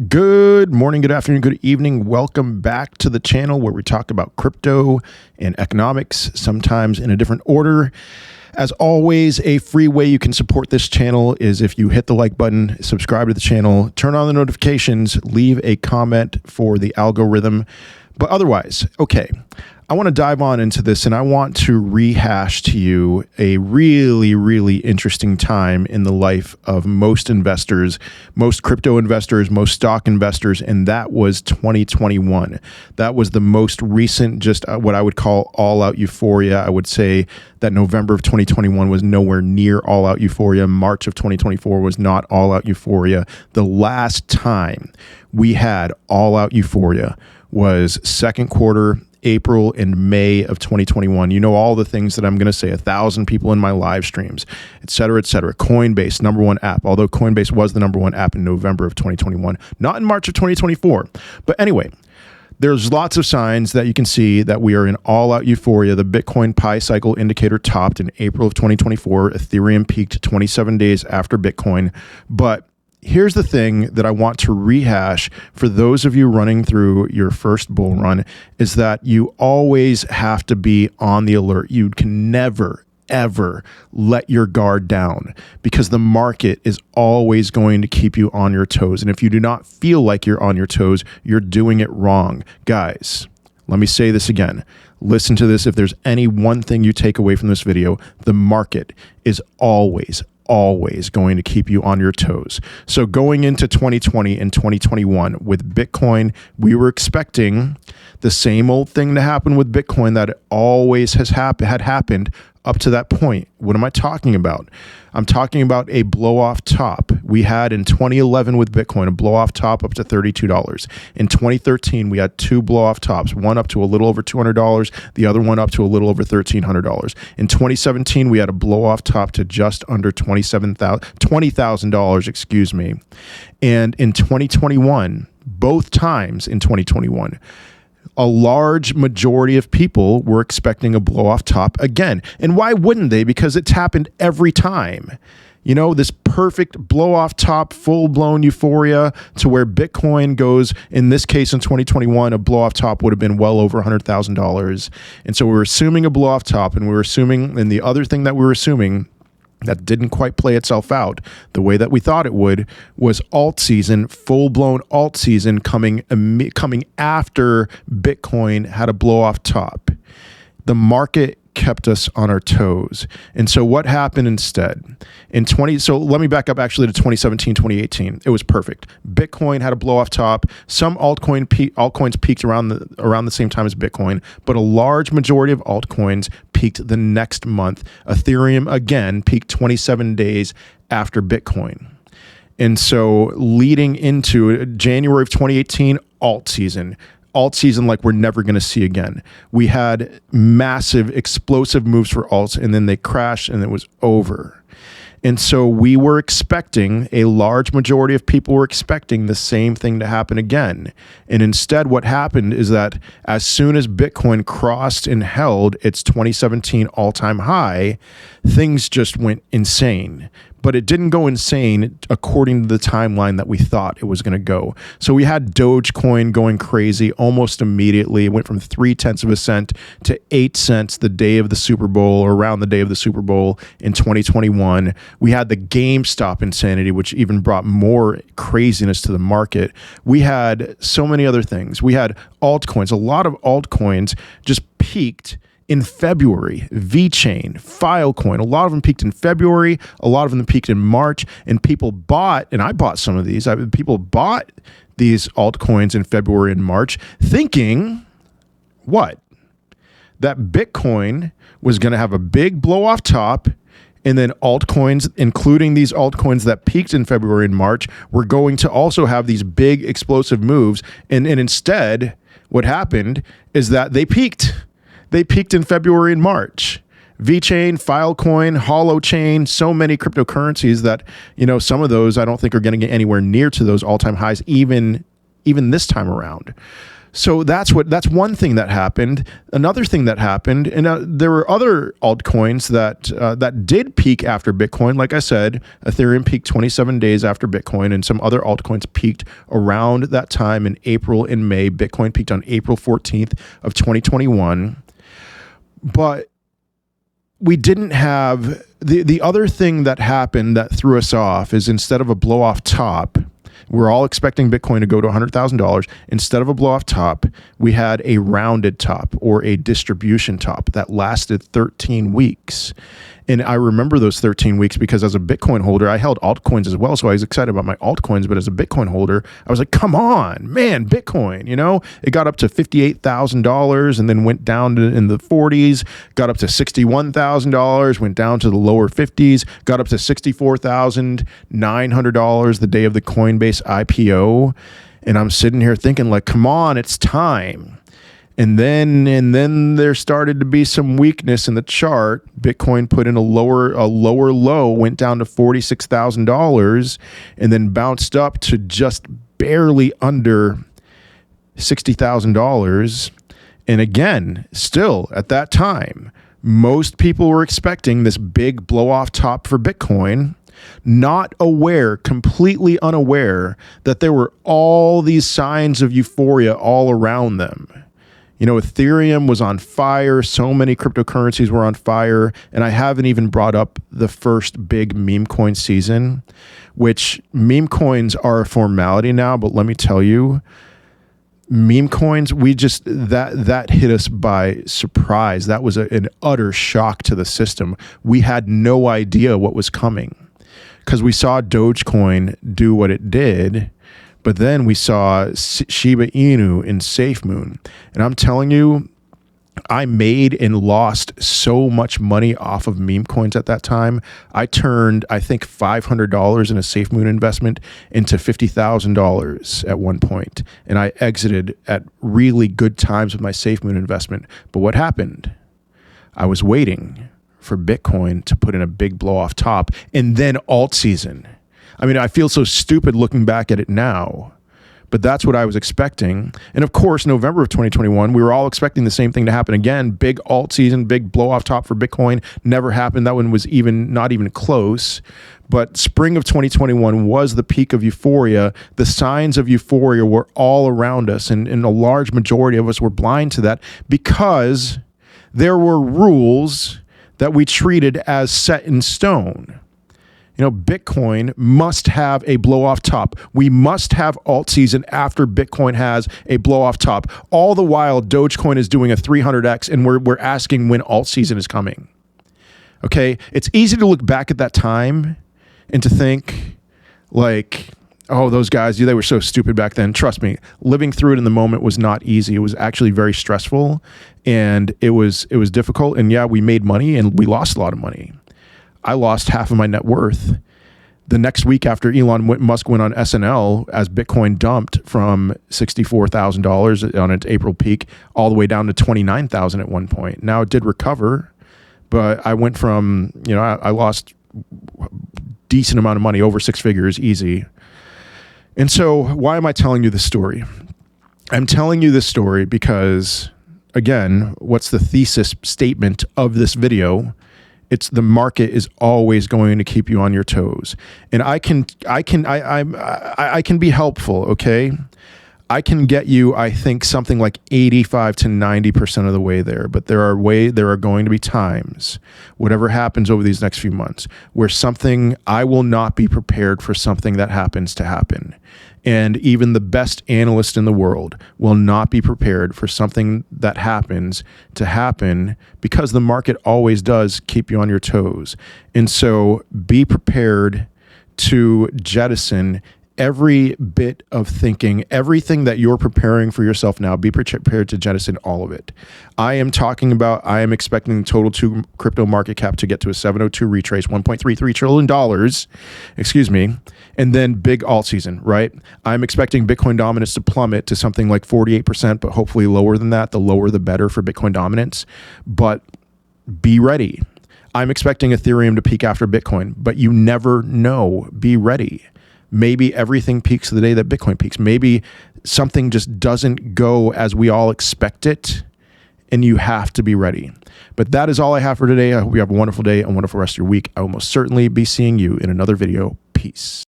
Good morning, good afternoon, good evening. Welcome back to the channel where we talk about crypto and economics, sometimes in a different order. As always, a free way you can support this channel is if you hit the like button, subscribe to the channel, turn on the notifications, leave a comment for the algorithm. But otherwise, okay, I want to dive on into this and I want to rehash to you a really interesting time in the life of most investors, most crypto investors, most stock investors, and that was 2021. That was the most recent, just what I would call all-out euphoria. I would say that November of 2021 was nowhere near all-out euphoria. March of 2024 was not all-out euphoria. The last time we had all-out euphoria was second quarter, April and May of 2021. You know all the things that I'm going to say, 1,000 people in my live streams, et cetera, et cetera. Coinbase, number one app, although Coinbase was the number one app in November of 2021, not in March of 2024. But anyway, there's lots of signs that you can see that we are in all-out euphoria. The Bitcoin Pi cycle indicator topped in April of 2024. Ethereum peaked 27 days after Bitcoin. But here's the thing that I want to rehash for those of you running through your first bull run is that you always have to be on the alert. You can never, ever let your guard down because the market is always going to keep you on your toes. And if you do not feel like you're on your toes, you're doing it wrong. Guys, let me say this again. Listen to this. If there's any one thing you take away from this video, the market is always going to keep you on your toes. So going into 2020 and 2021 with Bitcoin, we were expecting the same old thing to happen with Bitcoin that always had happened up to that point. What am I talking about? I'm talking about a blow-off top. We had in 2011 with Bitcoin, a blow-off top up to $32. In 2013, we had two blow-off tops, one up to a little over $200, the other one up to a little over $1,300. In 2017, we had a blow-off top to just under $20,000, excuse me. And in 2021, both times in 2021, a large majority of people were expecting a blow-off top again. And why wouldn't they? Because it's happened every time. You know, this perfect blow-off top, full-blown euphoria to where Bitcoin goes, in this case in 2021, a blow-off top would have been well over $100,000. And so we were assuming a blow-off top, and we were assuming, and the other thing that we were assuming that didn't quite play itself out the way that we thought it would was alt season, full-blown alt season coming after Bitcoin had a blow-off top. The market kept us on our toes. And so what happened instead? So let me back up actually to 2017, 2018. It was perfect. Bitcoin had a blow-off top. Some altcoins peaked around the same time as Bitcoin, but a large majority of altcoins peaked the next month. Ethereum again peaked 27 days after Bitcoin. And so leading into January of 2018, alt season like we're never going to see again. We had massive explosive moves for alts and then they crashed and it was over. And so we were expecting, a large majority of people were expecting the same thing to happen again. And instead what happened is that as soon as Bitcoin crossed and held its 2017 all-time high, things just went insane. But it didn't go insane according to the timeline that we thought it was going to go. So we had Dogecoin going crazy almost immediately. It went from 0.3 cents to 8 cents the day of the Super Bowl, or around the day of the Super Bowl in 2021. We had the GameStop insanity, which even brought more craziness to the market. We had so many other things. We had altcoins. A lot of altcoins just peaked in February. VeChain, Filecoin, a lot of them peaked in February, a lot of them peaked in March, and people bought, and I bought some of these, people bought these altcoins in February and March thinking, what? That Bitcoin was going to have a big blow-off top, and then altcoins, including these altcoins that peaked in February and March, were going to also have these big explosive moves, and instead, what happened is that they peaked. They peaked in February and March. VeChain, Filecoin, Holochain, so many cryptocurrencies that, you know, some of those I don't think are going to get anywhere near to those all-time highs even this time around. So that's one thing that happened. Another thing that happened, and there were other altcoins that did peak after Bitcoin. Like I said, Ethereum peaked 27 days after Bitcoin, and some other altcoins peaked around that time in April and May. Bitcoin peaked on April 14th of 2021. But we didn't have the other thing that happened that threw us off is instead of a blow off top, we're all expecting Bitcoin to go to $100,000. Instead of a blow off top, we had a rounded top or a distribution top that lasted 13 weeks. And I remember those 13 weeks because as a Bitcoin holder, I held altcoins as well. So I was excited about my altcoins. But as a Bitcoin holder, I was like, come on, man, Bitcoin, it got up to $58,000 and then went down to in the 40s, got up to $61,000, went down to the lower 50s, got up to $64,900 the day of the Coinbase IPO. And I'm sitting here thinking like, come on, it's time. And then there started to be some weakness in the chart. Bitcoin put in a lower low, went down to $46,000, and then bounced up to just barely under $60,000. And again, still at that time, most people were expecting this big blow off top for Bitcoin, not aware, completely unaware that there were all these signs of euphoria all around them. Ethereum was on fire. So many cryptocurrencies were on fire. And I haven't even brought up the first big meme coin season, which meme coins are a formality now. But let me tell you, meme coins, that hit us by surprise. That was an utter shock to the system. We had no idea what was coming because we saw Dogecoin do what it did. But then we saw Shiba Inu in SafeMoon. And I'm telling you, I made and lost so much money off of meme coins at that time. I turned, I think, $500 in a SafeMoon investment into $50,000 at one point. And I exited at really good times with my SafeMoon investment. But what happened? I was waiting for Bitcoin to put in a big blow off top and then alt season. I mean, I feel so stupid looking back at it now, but that's what I was expecting. And of course, November of 2021, we were all expecting the same thing to happen again. Big alt season, big blow off top for Bitcoin. Never happened. That one was not even close. But spring of 2021 was the peak of euphoria. The signs of euphoria were all around us, and a large majority of us were blind to that because there were rules that we treated as set in stone. Bitcoin must have a blow-off top. We must have alt season after Bitcoin has a blow-off top. All the while, Dogecoin is doing a 300x, and we're asking when alt season is coming. Okay? It's easy to look back at that time and to think, like, oh, those guys, they were so stupid back then. Trust me, living through it in the moment was not easy. It was actually very stressful, and it was difficult. And yeah, we made money, and we lost a lot of money. I lost half of my net worth the next week after Elon Musk went on SNL as Bitcoin dumped from $64,000 on its April peak all the way down to $29,000 at one point. Now it did recover, but I went from, I lost a decent amount of money, over six figures, easy. And so why am I telling you this story? I'm telling you this story because, again, what's the thesis statement of this video? It's the market is always going to keep you on your toes. And I can be helpful, okay? I can get you, I think, something like 85 to 90% of the way there. But there are going to be times, whatever happens over these next few months, where I will not be prepared for something that happens to happen. And even the best analyst in the world will not be prepared for something that happens to happen because the market always does keep you on your toes. And so be prepared to jettison every bit of thinking, everything that you're preparing for yourself now, be prepared to jettison all of it. I am expecting the total to crypto market cap to get to a 702 retrace, $1.33 trillion, and then big alt season, right? I'm expecting Bitcoin dominance to plummet to something like 48%, but hopefully lower than that. The lower, the better for Bitcoin dominance, but be ready. I'm expecting Ethereum to peak after Bitcoin, but you never know. Be ready. Maybe everything peaks the day that Bitcoin peaks. Maybe something just doesn't go as we all expect it, and you have to be ready. But that is all I have for today. I hope you have a wonderful day, a wonderful rest of your week. I will most certainly be seeing you in another video. Peace.